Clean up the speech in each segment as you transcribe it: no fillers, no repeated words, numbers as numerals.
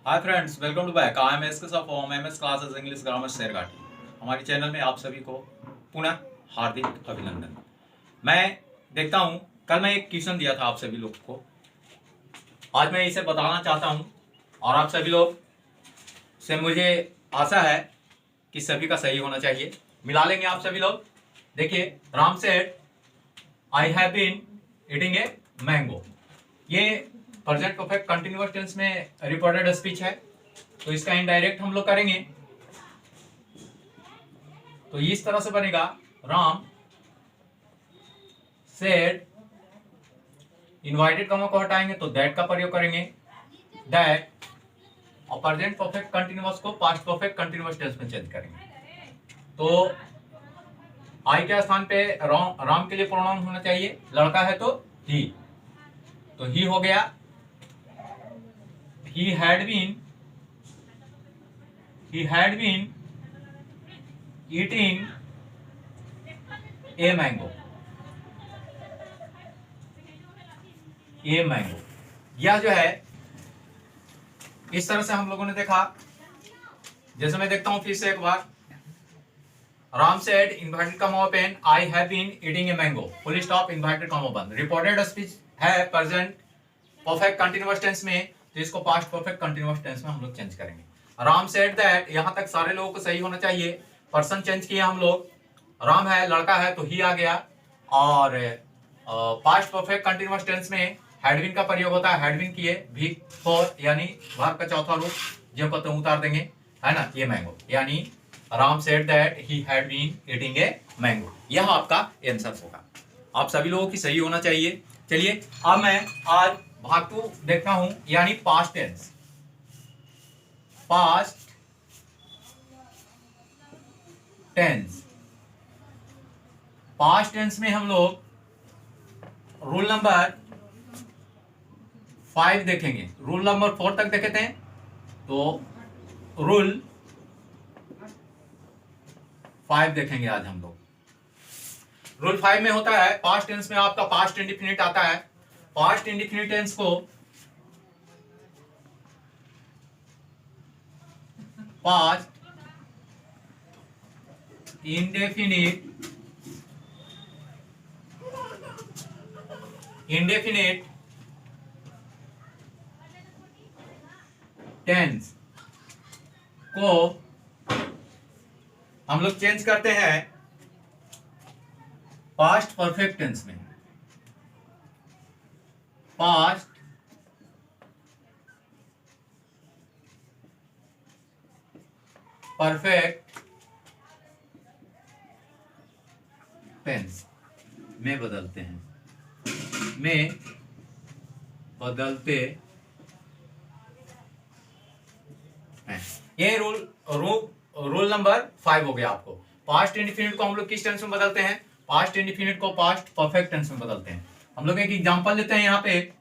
Hi friends, welcome to back. I am S K साथ from M S classes English grammar Sherghati. हमारे channel में आप सभी को पुनः हार्दिक अभिनंदन। मैं देखता हूँ, कल मैं एक क्वेश्चन दिया था आप सभी लोग को। आज मैं इसे बताना चाहता हूँ और आप सभी लोग से मुझे आशा है कि सभी का सही होना चाहिए। मिला लेंगे आप सभी लोग। देखिए, Ram said I have been eating a mango. ये प्रेजेंट परफेक्ट कंटिन्यूअस टेंस में रिपोर्टेड स्पीच है, तो इसका इनडायरेक्ट हम लोग करेंगे तो इस तरह से बनेगा, राम सेड, इनवाइटेड कॉमा को हटाएंगे तो दैट का प्रयोग करेंगे, दैट, और प्रेजेंट परफेक्ट कंटिन्यूअस को पास्ट परफेक्ट कंटिन्यूअस टेंस में चेंज करेंगे। तो आई के स्थान पे राम के लिए प्रोनाउन होना चाहिए, लड़का है तो ही, तो ही हो गया। he had been eating a mango। यह जो है इस तरह से हम लोगों ने देखा। जैसे मैं देखता हूं फिर से एक बार, Ram said inverted comma open I have been eating a mango, full stop, inverted comma बंद। रिपोर्टेड स्पीच है प्रेजेंट परफेक्ट कंटिन्यूअस टेंस में, तो इसको पास्ट परफेक्ट कंटिन्यूअस टेंस में हम लोग चेंज करेंगे। राम सेड दैट, यहां तक सारे लोगों को सही होना चाहिए। पर्सन चेंज किया हम लोग, राम है, लड़का है तो ही आ गया। और पास्ट परफेक्ट कंटिन्यूअस टेंस में हैड बीन का प्रयोग होता है, हैड बीन किए, भी फॉर यानी वर्ब का चौथा रूप जो कहते हैं उतार देंगे, है ना। ये मैंगो यानी Ram said that he had been eating a mango, यह आपका आंसर होगा। आप सभी लोगों की सही होना चाहिए। चलिए अब मैं आज भाग 2 देखता हूं, यानी past tense. Past tense, past tense में हम लोग रूल नंबर 5 देखेंगे। रूल नंबर 4 तक देखे थे, तो रूल 5 देखेंगे आज हम लोग। रूल 5 में होता है, पास्ट टेंस में आपका पास्ट इंडिफिनिट आता है। पास्ट इंडिफिनिट टेंस को पास्ट इंडेफिनिट टेंस को हम लोग चेंज करते हैं पास्ट परफेक्ट टेंस में। पास्ट परफेक्ट टेंस में बदलते हैं, ये रूल नंबर 5 हो गया आपको। पास्ट इंडिफिनिट को हम लोग किस टेंस में बदलते हैं? पास्ट इंडिफिनिट को पास्ट परफेक्ट टेंस में बदलते हैं। हम लोग एक एग्जांपल लेते हैं यहां पे।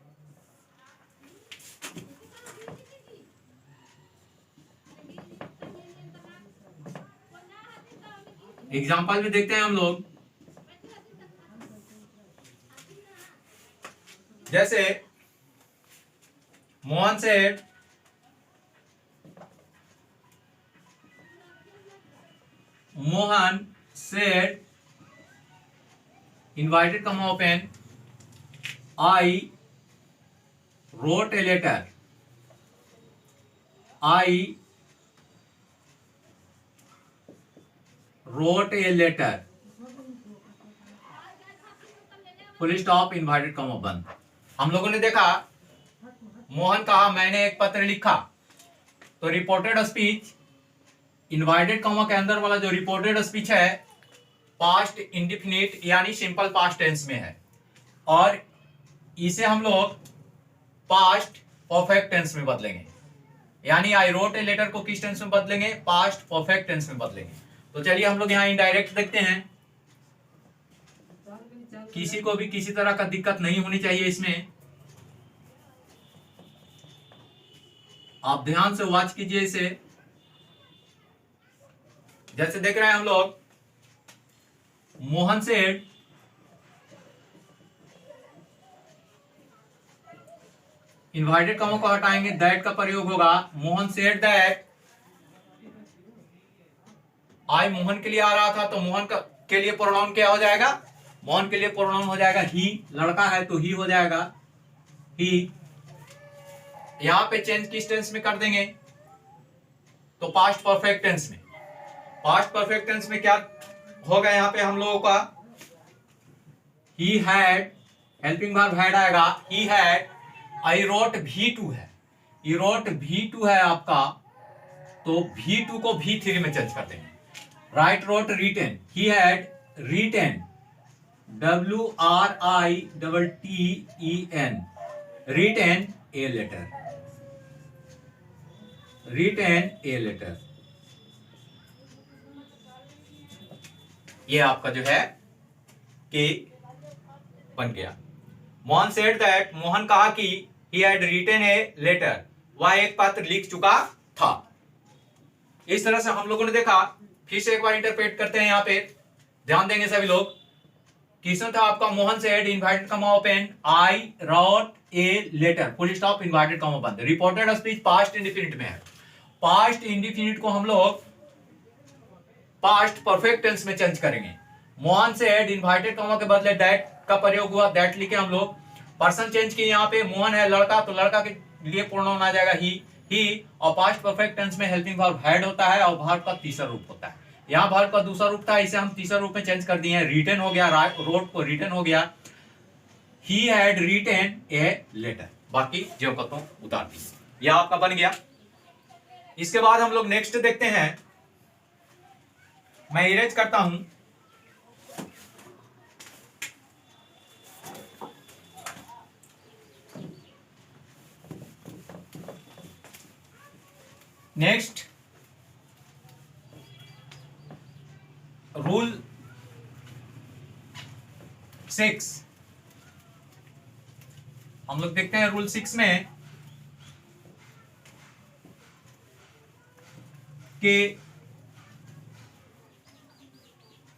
एग्जांपल भी देखते हैं हम लोग। जैसे Mohan said inverted comma open I wrote a letter, full stop, inverted comma बंद। हम लोगों ने देखा, मोहन कहा मैंने एक पत्र लिखा, तो रिपोर्टेड स्पीच इनवाइटेड कॉमा के अंदर वाला जो रिपोर्टेड स्पीच है पास्ट इंडिफिनिट यानी सिंपल पास्ट टेंस में है, और इसे हम लोग पास्ट परफेक्ट टेंस में बदलेंगे। यानी आई रोट ए लेटर को किस टेंस में बदलेंगे? पास्ट परफेक्ट टेंस में बदलेंगे। तो चलिए हम लोग यहाँ इनडायरेक्ट देखते हैं। किसी को भी किसी तरह का दिक्कत नहीं होनी चाहिए इसमें, आप ध्यान से वॉच कीजिए इसे। जैसे देख रहे हैं हम लोग, मोहन सेड इन्वर्टेड कॉमा को हटाएंगे, दैट का प्रयोग होगा। मोहन सेड दैट, आई मोहन के लिए आ रहा था तो मोहन का के लिए प्रोनाउन क्या हो जाएगा? मोहन के लिए प्रोनाउन हो जाएगा ही, लड़का है तो ही हो जाएगा ही। यहां पे चेंज किस टेंस में कर देंगे? तो पास्ट परफेक्ट टेंस में। पास्ट परफेक्ट टेंस में क्या होगा यहां पे हम लोगों का? He had, helping verb had आएगा। He had, I wrote V2 है, ई रोट V2 है आपका, तो V2 को V3 में चेंज कर देंगे। Write wrote written, he had written, WRITTEN, written a letter, written a letter. ये आपका जो है के बन गया। मोहन सेड दैट, मोहन कहा कि he had written a letter, वह एक पत्र लिख चुका था। इस तरह से हम लोगों ने देखा। फिर से एक बार इंटरप्रेट करते हैं। यहाँ पे ध्यान देंगे सभी लोग। क्वेश्चन था आपका, Mohan said inverted comma open, I wrote a letter, full stop inverted comma बंद। रिपोर्टेड स्पीच पास्ट इंडेफिनिट में है। पास्ट इंडेफिनिट को हम लोग पास्ट परफेक्ट टेंस में चेंज करेंगे। मोहन सेड इनवर्टेड कॉमा के बदले दैट का प्रयोग हुआ, दैट लिखे हम लोग। पर्सन चेंज किए, यहाँ पे मोहन है लड़का, तो लड़का के लिए प्रोनाउन आ जाएगा ही। और पास्ट परफेक्ट टेंस में हेल्पिंग वर्ब हैड होता है और वर्ब का तीसरा रूप होता है। यहाँ वर्ब का दूसरा रूप था, इसे हम तीसरा रूप में चेंज कर दिए हैं। रिटन हो गया, रोट को रिटन हो गया। He had written a letter, बाकी जो का तो उतार दी। यह आपका बन गया। इसके बाद हम लोग नेक्स्ट देखते हैं। मैं इरेज करता हूं। नेक्स्ट रूल 6 हम लोग देखते हैं। रूल 6 में कि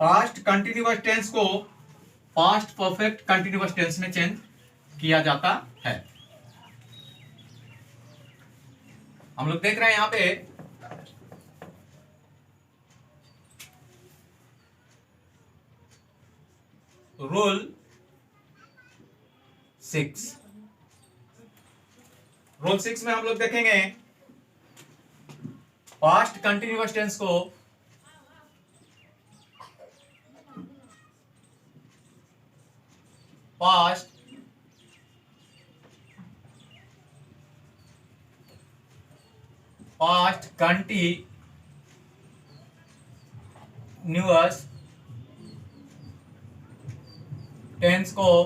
पास्ट कंटिन्यूअस टेंस को पास्ट परफेक्ट कंटिन्यूअस टेंस में चेंज किया जाता है। हम लोग देख रहे हैं यहां पे रूल 6। रूल 6 में हम लोग देखेंगे पास्ट कंटिन्यूअस टेंस को पास्ट कंटिन्यूअस टेंस को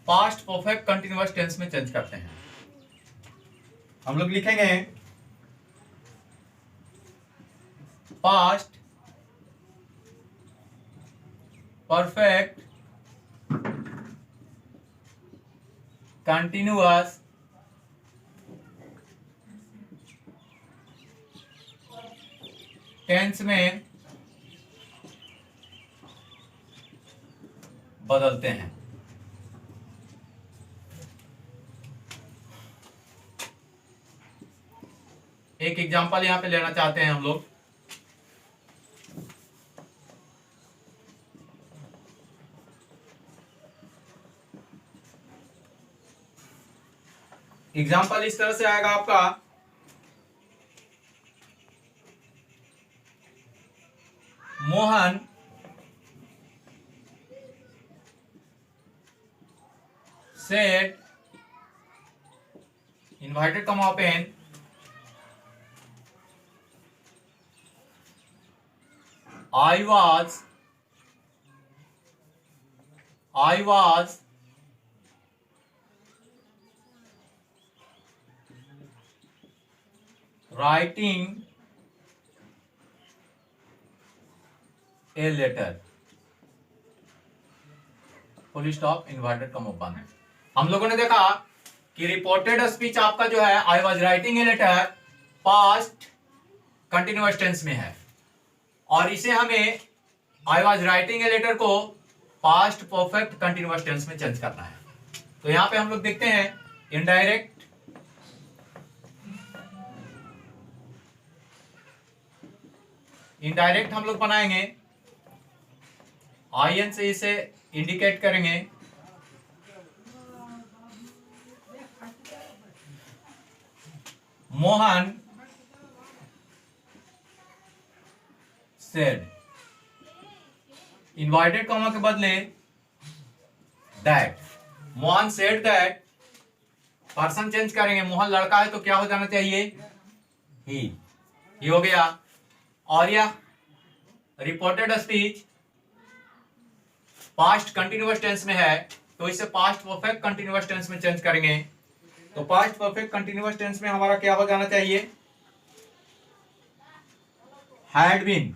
पास्ट परफेक्ट कंटिन्यूअस टेंस में चेंज करते हैं। हम लोग लिखेंगे पास्ट परफेक्ट कंटिन्यूअस टेंस में बदलते हैं। एक एग्जांपल यहां पे लेना चाहते हैं हम लोग। एग्जाम्पल इस तरह से आएगा आपका, Mohan said invited comma open, I was writing a letter, full stop inverted comma बंद। हम लोगों ने देखा कि रिपोर्टेड स्पीच आपका जो है I was writing a letter past continuous tense में है, और इसे हमें I was writing a letter को पास्ट परफेक्ट कंटिन्यूअस टेंस में चेंज करना है। तो यहां पे हम लोग देखते हैं इनडायरेक्ट हम लोग बनाएंगे, आईएन से इसे इंडिकेट करेंगे। मोहन सेड, इनवर्टेड कॉमा के बदले that, Mohan said that, person change करेंगे, मोहन लड़का है तो क्या हो जाना चाहिए, ही हो गया। और यह reported speech past continuous tense में है तो इसे पास्ट परफेक्ट कंटिन्यूअस टेंस में चेंज करेंगे। तो पास्ट परफेक्ट कंटिन्यूअस टेंस में हमारा क्या हो जाना चाहिए, had been,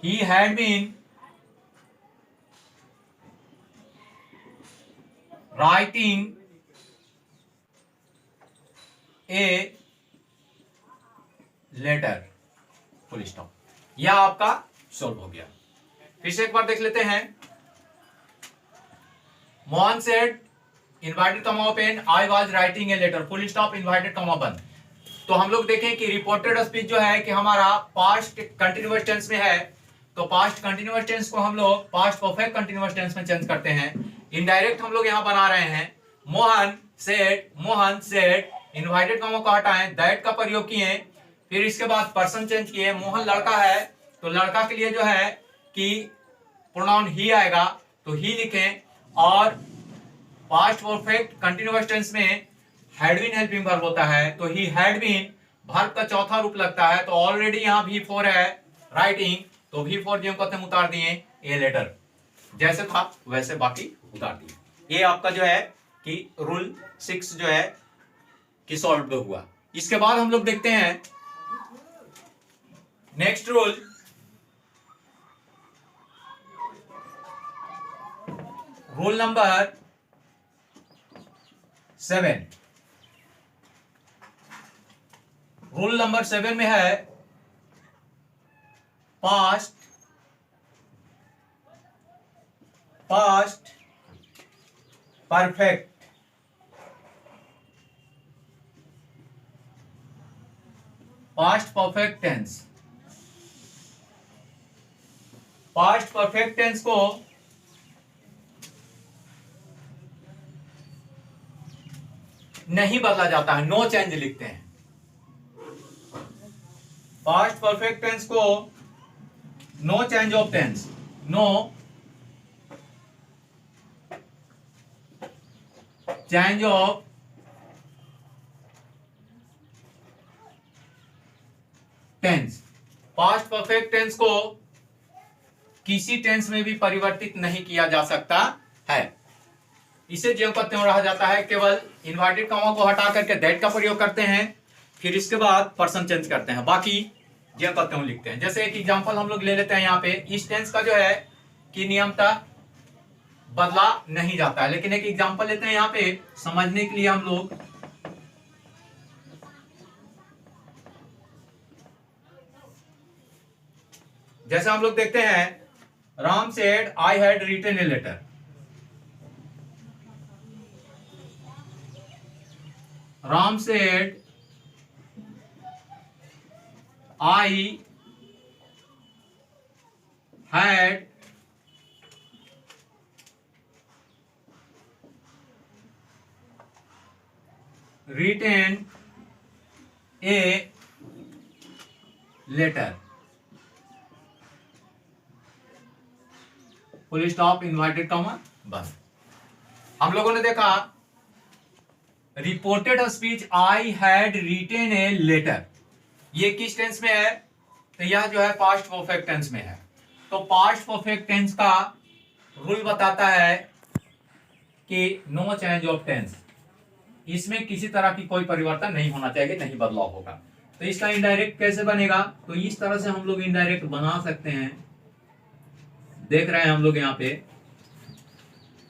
he had been writing a letter, full stop. यह आपका सॉल्व हो गया। फिर से एक बार देख लेते हैं। Mohan said inverted comma open, I was writing a letter, full stop, inverted comma बंद। तो हम लोग देखें कि रिपोर्टेड स्पीच जो है कि हमारा पास्ट कंटिन्यूअस टेंस में है, तो पास्ट कंटिन्यूअस टेंस को हम लोग पास्ट परफेक्ट कंटिन्यूअस टेंस में चेंज करते हैं। इनडायरेक्ट हम लोग यहां बना रहे हैं, मोहन सेड, इनवर्टेड कॉमा को हटाएं, दैट का प्रयोग किए, फिर इसके बाद पर्सन चेंज किए। मोहन लड़का है तो लड़का के लिए जो है कि प्रोनाउन ही आएगा तो ही लिखें, और पास्ट परफेक्ट कंटिन्यूअस टेंस में हैड बीन हेल्पिंग वर्ब होता है तो ही हैड बीन वर्ब का चौथा रूप लगता है। तो ऑलरेडी यहाँ V4 है राइटिंग, तो V4 जो कहते हैं उतार दिए, ए लेटर जैसे था वैसे बाकी उतार दिए। ये आपका जो है कि रूल 6 जो है कि सॉल्व हुआ। इसके बाद हम लोग देखते हैं नेक्स्ट रूल, रूल नंबर 7। रूल नंबर 7 में है past perfect, past perfect tense. Past perfect tense को नहीं बदला जाता है, नो चेंज लिखते हैं। पास्ट परफेक्ट टेंस को no change of tense, no change of tense. Past perfect tense को किसी टेंस में भी परिवर्तित नहीं किया जा सकता है। इसे ज्यों का त्यों रहा जाता है, केवल इनवर्टेड कॉमा को हटा करके दैट का प्रयोग करते हैं, फिर इसके बाद पर्सन चेंज करते हैं, बाकी ज्यों का त्यों लिखते हैं। जैसे एक एग्जांपल हम लोग ले लेते हैं यहाँ पे, इस टेंस का जो है कि नियमतः बदला नहीं जाता है, लेकिन एक एग्जांपल लेते हैं यहाँ पे समझने के लिए हम लोग। जैसे हम लोग देखते हैं, Ram said I had written a letter, Ram said I had written a letter, full stop, inverted comma बंद। हम लोगों ने देखा reported speech I had written a letter, ये किस टेंस में है, तो यह जो है पास्ट परफेक्ट टेंस में है। तो पास्ट परफेक्ट टेंस का रूल बताता है कि नो चेंज ऑफ टेंस, इसमें किसी तरह की कोई परिवर्तन नहीं होना चाहिए, नहीं बदलाव होगा। तो इसका इनडायरेक्ट कैसे बनेगा, तो इस तरह से हम लोग इनडायरेक्ट बना सकते हैं। देख रहे हैं हम लोग यहाँ पे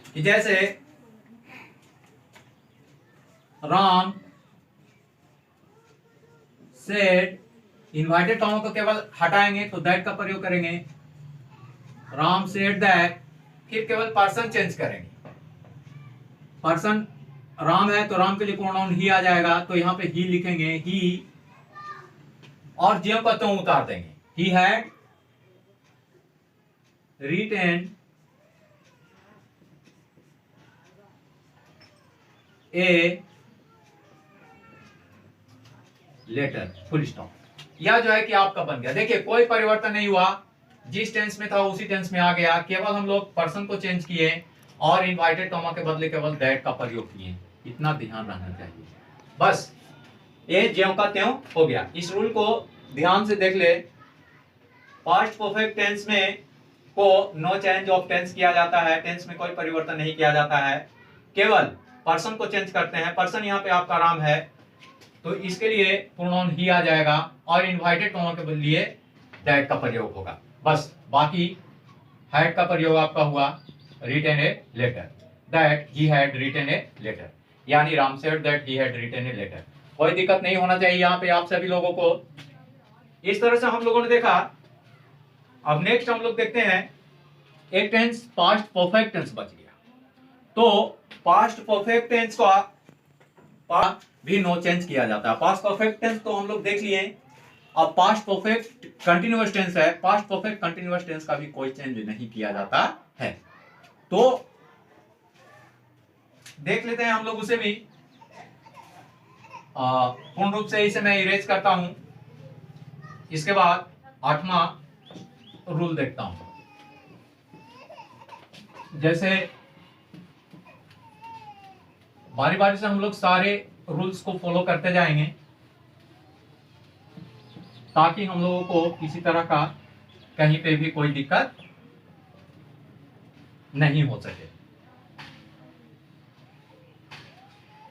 कि जैसे राम सेड, इनवर्टेड कॉमा को केवल हटाएंगे तो दैट का प्रयोग करेंगे, राम सेड दैट, फिर केवल पर्सन चेंज करेंगे। पर्सन राम है तो राम के लिए प्रोनाउन ही आ जाएगा, तो यहां पे ही लिखेंगे, ही, और ज्यों का त्यों उतार देंगे। He had written a letter, full stop. यह जो है कि आपका बन गया। देखिए कोई परिवर्तन नहीं हुआ, जिस टेंस में था उसी टेंस में आ गया, केवल हम लोग पर्सन को चेंज किए और इनवाइटेड कॉमा के बदले केवल दैट का प्रयोग किए। इतना ध्यान रखना चाहिए बस। ये ज्यों का त्यों हो गया। इस रूल को ध्यान से देख ले। पास्ट परफेक्ट टेंस में को नो चेंज ऑफ टेंस किया जाता है, टेंस में कोई परिवर्तन नहीं किया जाता है, केवल पर्सन को चेंज करते हैं। पर्सन यहाँ पे आपका राम है तो इसके लिए प्रोनाउन ही आ जाएगा और इनवाइटेड कॉमा के लिए दैट का प्रयोग होगा बस। बाकी हैड का प्रयोग आपका हुआ written a letter, that he had written a letter, यानी Ram said that he had written a letter. कोई दिक्कत नहीं होना चाहिए यहाँ पे आप सभी लोगों को। इस तरह से हम लोगों ने देखा। अब नेक्स्ट हम लोग देखते हैं एक टेंस पास्ट परफेक्ट टेंस बच गया। तो पास्ट परफेक्ट टेंस का भी नो चेंज किया जाता है। पास्ट परफेक्ट टेंस तो हम लोग देख लिए। अब पास्ट परफेक्ट कंटिन्यूअस टेंस है, पास्ट परफेक्ट कंटिन्यूअस टेंस का भी कोई चेंज नहीं किया जाता है। तो देख लेते हैं हम लोग उसे भी। पूर्ण रूप से इसे मैं इरेज करता हूं। इसके बाद 8वां रूल देखता हूं। जैसे बारी बारी से हम लोग सारे रूल्स को फॉलो करते जाएंगे ताकि हम लोगों को किसी तरह का कहीं पे भी कोई दिक्कत नहीं हो सके।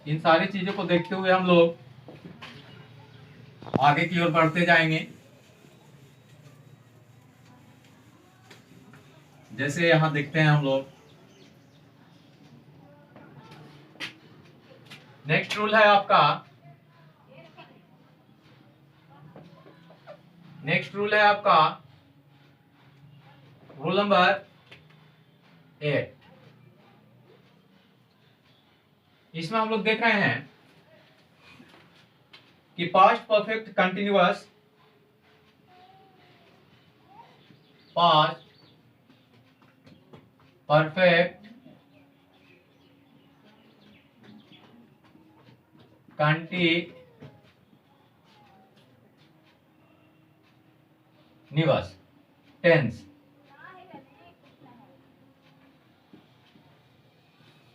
इन सारी चीजों को देखते हुए हम लोग आगे की ओर बढ़ते जाएंगे। जैसे यहां देखते हैं हम लोग, नेक्स्ट रूल है आपका, नेक्स्ट रूल है आपका रूल नंबर 8। इसमें हम लोग देख रहे हैं कि past perfect continuous, past perfect continuous tense,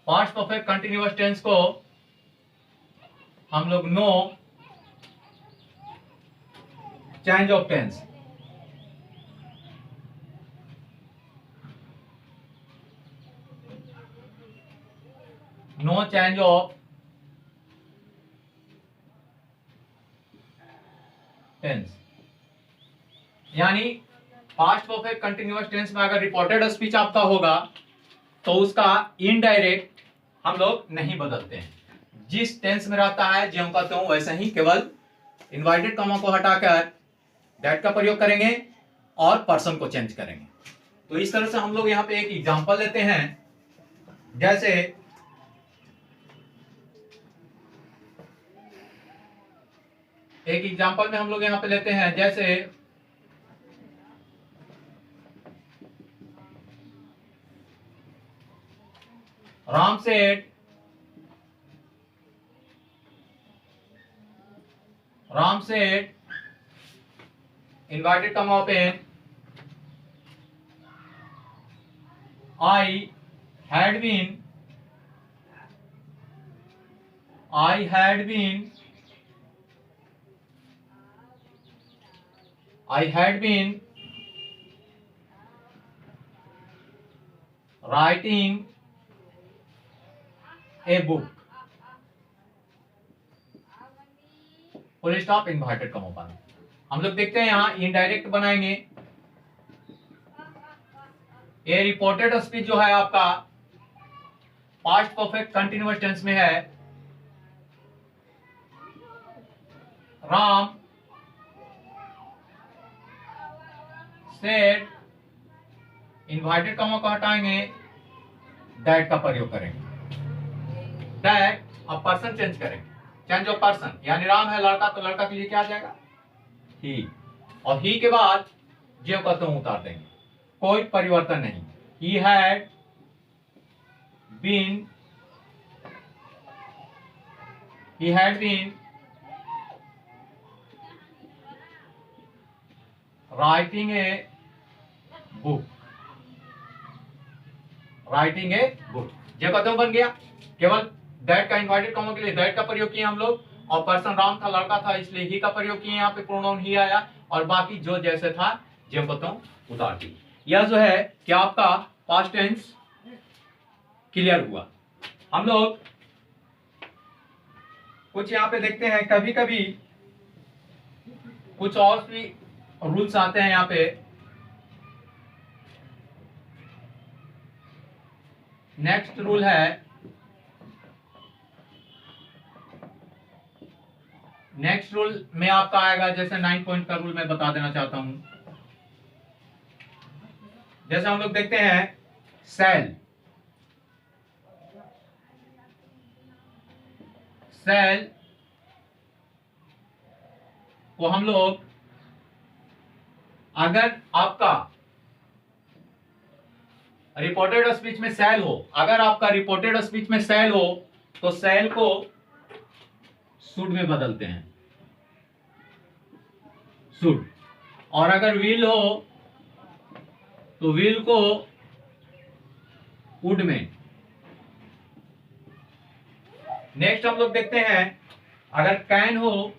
past perfect continuous tense को हम लोग no change of tense, no change of tense, यानी पास्ट परफेक्ट कंटिन्यूअस टेंस में अगर रिपोर्टेड स्पीच आपका होगा तो उसका इनडायरेक्ट हम लोग नहीं बदलते हैं। जिस टेंस में रहता है ज्यों का त्यों वैसे ही, केवल इनवाइटेड कॉमा को हटाकर दैट का प्रयोग करेंगे और पर्सन को चेंज करेंगे। तो इस तरह से हम लोग यहाँ पे एक एग्जांपल लेते हैं। जैसे एक एग्जांपल में हम लोग यहाँ पे लेते हैं, जैसे Ram said, Ram said inverted comma open, I had been writing a book, full stop, inverted comma open. हम लोग देखते हैं यहां इनडायरेक्ट बनाएंगे। ये रिपोर्टेड स्पीच जो है आपका पास्ट परफेक्ट कंटिन्यूअस टेंस में है। राम सेड इन्वर्टेड कॉमा को हटाएंगे, दैट का प्रयोग करेंगे, दैट अब पर्सन चेंज करेंगे, चेंज ऑफ पर्सन, यानी राम है लड़का तो लड़का के लिए क्या आ जाएगा, ही, और ही के बाद ज्यों का त्यों उतार देंगे, कोई परिवर्तन नहीं। He had been, he had been writing a book, writing a book, ये कदम बन गया, केवल दैट का इन्वर्टेड कॉमा के लिए दैट का प्रयोग किए हम लोग, और पर्सन राम था लड़का था इसलिए ही का प्रयोग किए, यहाँ पे प्रोनाउन ही आया, और बाकी जो जैसे था जो कदम उतार दी। यह जो है क्या आपका पास्ट टेंस क्लियर हुआ। हम लोग कुछ यहाँ पे देखते हैं, कभी कभी कुछ और भी रूल्स आते हैं यहाँ पे। नेक्स्ट रूल है, नेक्स्ट रूल में आपका आएगा, जैसे 9 पॉइंट का रूल मैं बता देना चाहता हूं। जैसे हम लोग देखते हैं सेल, सेल को हम लोग, अगर आपका रिपोर्टेड स्पीच में सेल हो, अगर आपका रिपोर्टेड स्पीच में सेल हो तो सेल को शुड में बदलते हैं, शुड, और अगर विल हो तो विल को वुड में। नेक्स्ट हम लोग देखते हैं, अगर कैन हो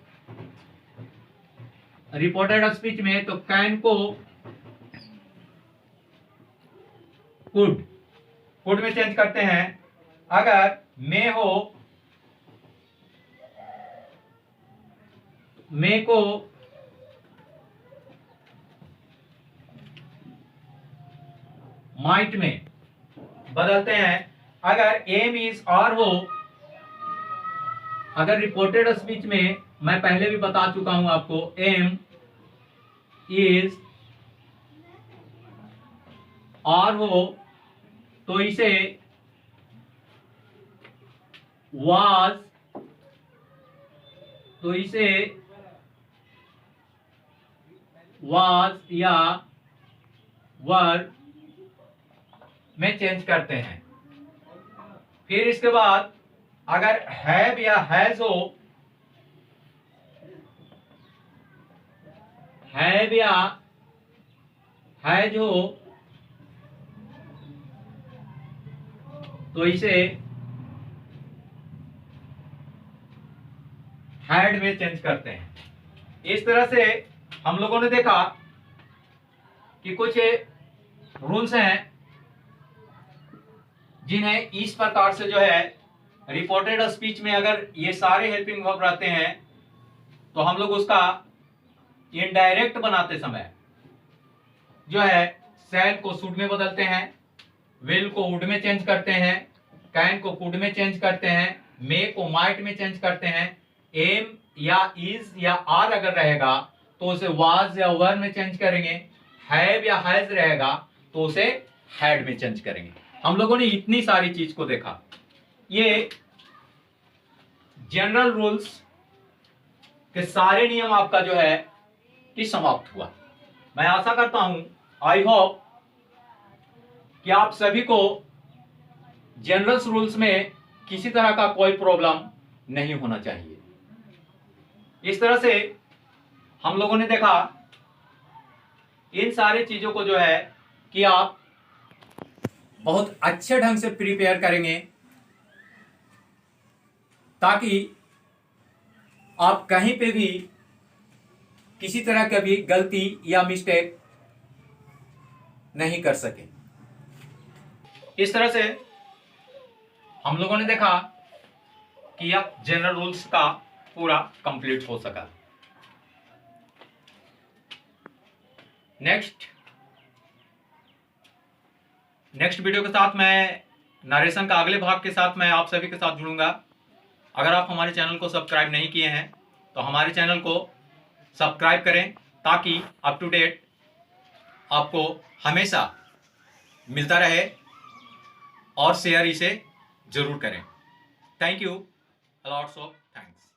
रिपोर्टेड स्पीच में तो कैन को कुड, कुड में चेंज करते हैं। अगर मे हो, मे को माइट में बदलते हैं। अगर एम इज आर हो, अगर रिपोर्टेड स्पीच में मैं पहले भी बता चुका हूं आपको, एम इज आर हो तो इसे वाज, तो इसे वाज या वर में चेंज करते हैं। फिर इसके बाद अगर हैव या हैज हो, हैव या हैज हो तो इसे हैड में चेंज करते हैं। इस तरह से हम लोगों ने देखा कि कुछ रूल्स हैं जिन्हें इस प्रकार से जो है रिपोर्टेड स्पीच में अगर ये सारे हेल्पिंग वर्ब रहते हैं तो हम लोग उसका इनडायरेक्ट बनाते समय जो है सेल को शुड में बदलते हैं, विल को वुड में चेंज करते हैं, कैन को कुड में चेंज करते हैं, मे को माइट में चेंज करते हैं, एम या इज या आर अगर रहेगा तो उसे वाज या वर में चेंज करेंगे, हैव या हैज रहेगा तो उसे हैड में चेंज करेंगे। हम लोगों ने इतनी सारी चीज को देखा। ये जनरल रूल्स के सारे नियम आपका जो है कि समाप्त हुआ। मैं आशा करता हूं, आई होप कि आप सभी को जनरल रूल्स में किसी तरह का कोई प्रॉब्लम नहीं होना चाहिए। इस तरह से हम लोगों ने देखा इन सारी चीजों को जो है कि आप बहुत अच्छे ढंग से प्रिपेयर करेंगे ताकि आप कहीं पे भी किसी तरह का भी गलती या मिस्टेक नहीं कर सके। इस तरह से हम लोगों ने देखा कि यह जनरल रूल्स का पूरा कंप्लीट हो सका। नेक्स्ट वीडियो के साथ मैं नरेशन का अगले भाग के साथ मैं आप सभी के साथ जुड़ूंगा। अगर आप हमारे चैनल को सब्सक्राइब नहीं किए हैं तो हमारे चैनल को सब्सक्राइब करें ताकि अप टू डेट आपको हमेशा मिलता रहे और शेयर इसे जरूर करें। Thank you, lots of thanks.